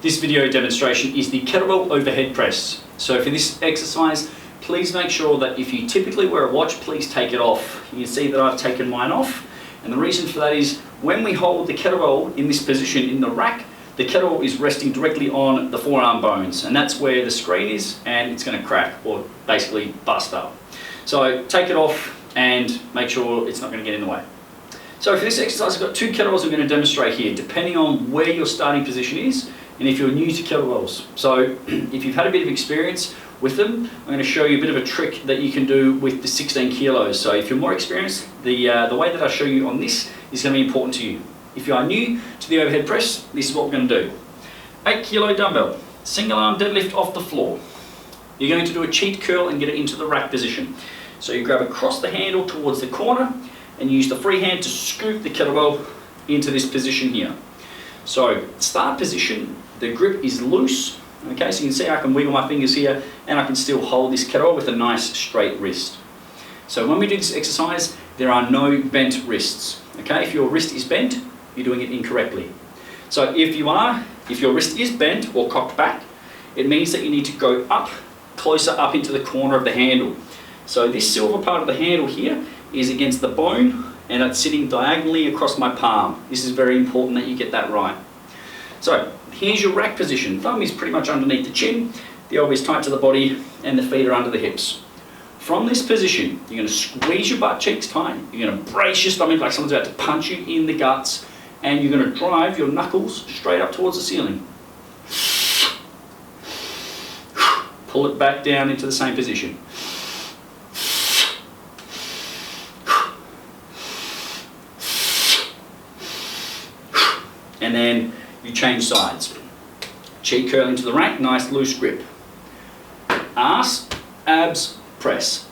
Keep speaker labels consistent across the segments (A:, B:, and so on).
A: This video demonstration is the kettlebell overhead press. So for this exercise, please make sure that if you typically wear a watch, please take it off. You can see that I've taken mine off. And the reason for that is when we hold the kettlebell in this position in the rack, the kettlebell is resting directly on the forearm bones, and that's where the screen is, and it's going to crack or basically bust up. So take it off and make sure it's not going to get in the way. So for this exercise, I've got two kettlebells I'm going to demonstrate here, depending on where your starting position is and if you're new to kettlebells. So if you've had a bit of experience with them, I'm going to show you a bit of a trick that you can do with the 16 kilos. So if you're more experienced, the way that I show you on this is going to be important to you. If you are new to the overhead press, this is what we're going to do. 8 kilo dumbbell, single arm deadlift off the floor. You're going to do a cheat curl and get it into the rack position. So you grab across the handle towards the corner and use the free hand to scoop the kettlebell into this position here. So start position, the grip is loose. Okay, so you can see I can wiggle my fingers here and I can still hold this kettlebell with a nice straight wrist. So when we do this exercise, there are no bent wrists. Okay, if your wrist is bent, you're doing it incorrectly. So if your wrist is bent or cocked back, it means that you need to go up, closer up into the corner of the handle. So this silver part of the handle here is against the bone and it's sitting diagonally across my palm. This is very important that you get that right. So here's your rack position. Thumb is pretty much underneath the chin, the elbow is tight to the body and the feet are under the hips. From this position, you're going to squeeze your butt cheeks tight, you're going to brace your stomach like someone's about to punch you in the guts, and you're going to drive your knuckles straight up towards the ceiling. Pull it back down into the same position. And then you change sides. Cheek curl into the rack, nice loose grip. Arse, abs, press.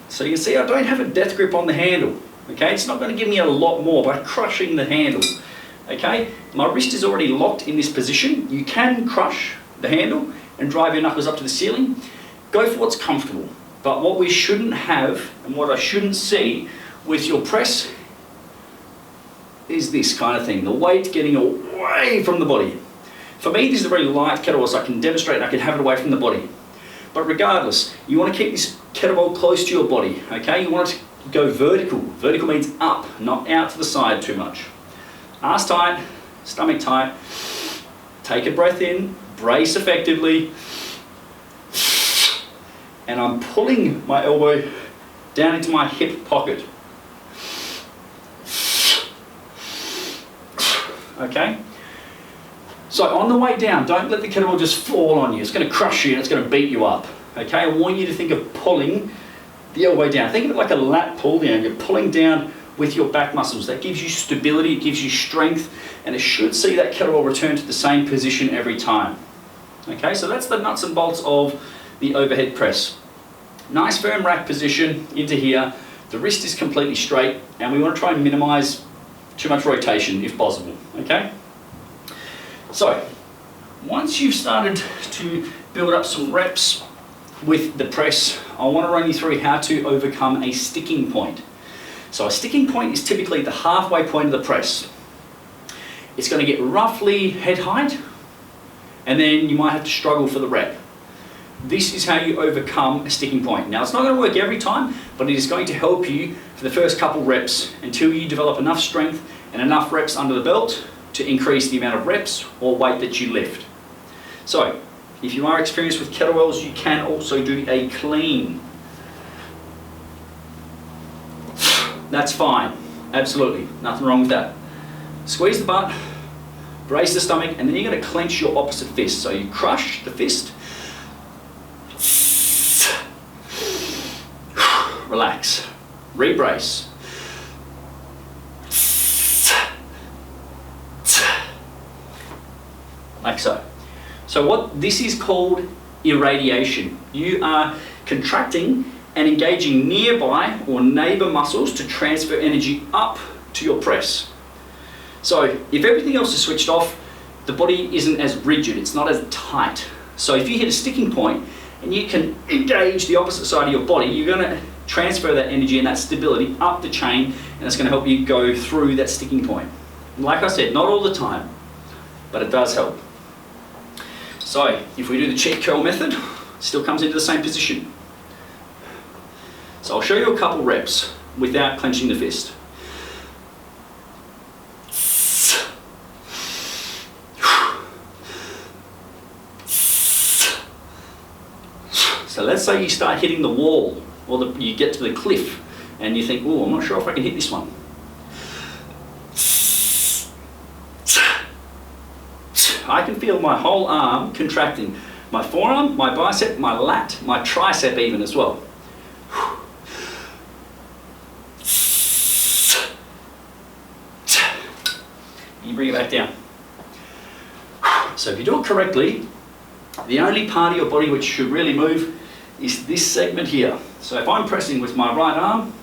A: So you can see I don't have a death grip on the handle. Okay, it's not going to give me a lot more by crushing the handle. Okay, my wrist is already locked in this position. You can crush the handle and drive your knuckles up to the ceiling. Go for what's comfortable. But what we shouldn't have, and what I shouldn't see with your press, is this kind of thing, the weight getting away from the body. For me, this is a very light kettlebell, so I can demonstrate and I can have it away from the body. But regardless, you want to keep this kettlebell close to your body, okay? You want it to go vertical. Vertical means up, not out to the side too much. Arse tight, stomach tight. Take a breath in, brace effectively. And I'm pulling my elbow down into my hip pocket. Okay? So on the way down, don't let the kettlebell just fall on you. It's going to crush you and it's going to beat you up. Okay? I want you to think of pulling the elbow down. Think of it like a lat pull down. You're pulling down with your back muscles. That gives you stability, it gives you strength, and it should see that kettlebell return to the same position every time. Okay? So that's the nuts and bolts of the overhead press. Nice firm rack position into here. The wrist is completely straight, and we want to try and minimize too much rotation if possible. Okay? So, once you've started to build up some reps with the press, I want to run you through how to overcome a sticking point. So a sticking point is typically the halfway point of the press. It's going to get roughly head height, and then you might have to struggle for the rep. This is how you overcome a sticking point. Now, it's not going to work every time, but it is going to help you for the first couple reps until you develop enough strength and enough reps under the belt to increase the amount of reps or weight that you lift. So, if you are experienced with kettlebells, you can also do a clean. That's fine, absolutely, nothing wrong with that. Squeeze the butt, brace the stomach, and then you're going to clench your opposite fist. So you crush the fist, relax, rebrace. Like so. So what this is called irradiation. You are contracting and engaging nearby or neighbor muscles to transfer energy up to your press. So if everything else is switched off, the body isn't as rigid, it's not as tight. So if you hit a sticking point and you can engage the opposite side of your body, you're going to transfer that energy and that stability up the chain, and it's going to help you go through that sticking point. And like I said, not all the time, but it does help. So if we do the cheek curl method, still comes into the same position. So I'll show you a couple reps without clenching the fist. So let's say you start hitting the wall, or you get to the cliff, and you think, oh, I'm not sure if I can hit this one. I can feel my whole arm contracting. My forearm, my bicep, my lat, my tricep even as well. You bring it back down. So if you do it correctly, the only part of your body which should really move is this segment here. So if I'm pressing with my right arm,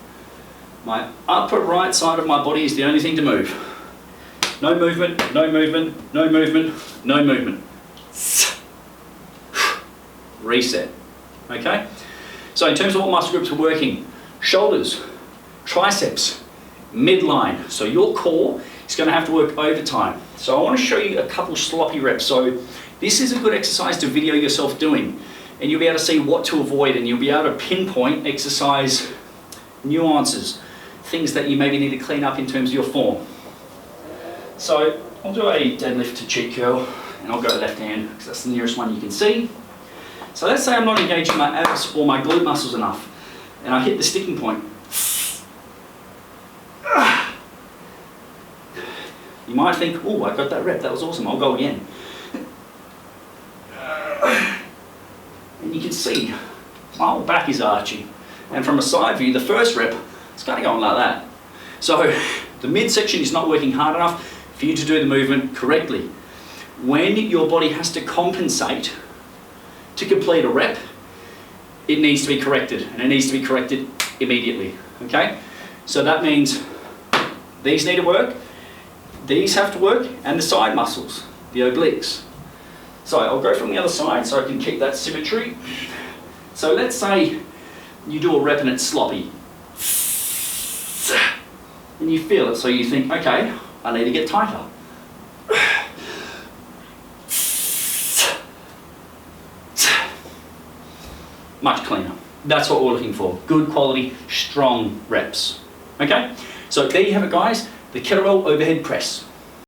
A: my upper right side of my body is the only thing to move. No movement, no movement, no movement, no movement. Reset. Okay? So in terms of what muscle groups are working, shoulders, triceps, midline. So your core is going to have to work overtime. So I want to show you a couple sloppy reps. So this is a good exercise to video yourself doing, and you'll be able to see what to avoid, and you'll be able to pinpoint exercise nuances, things that you maybe need to clean up in terms of your form. So I'll do a deadlift to cheek curl, and I'll go left hand because that's the nearest one you can see. So let's say I'm not engaging my abs or my glute muscles enough, and I hit the sticking point. You might think, oh, I got that rep, that was awesome, I'll go again. And you can see my whole back is arching. And from a side view, the first rep, it's kind of going like that. So the midsection is not working hard enough for you to do the movement correctly. When your body has to compensate to complete a rep, it needs to be corrected, and it needs to be corrected immediately, okay? So that means these need to work, these have to work, and the side muscles, the obliques. So I'll go from the other side so I can keep that symmetry. So let's say you do a rep and it's sloppy. And you feel it, so you think, okay, I need to get tighter. Much cleaner. That's what we're looking for. Good quality, strong reps. Okay? So there you have it, guys. The kettlebell overhead press.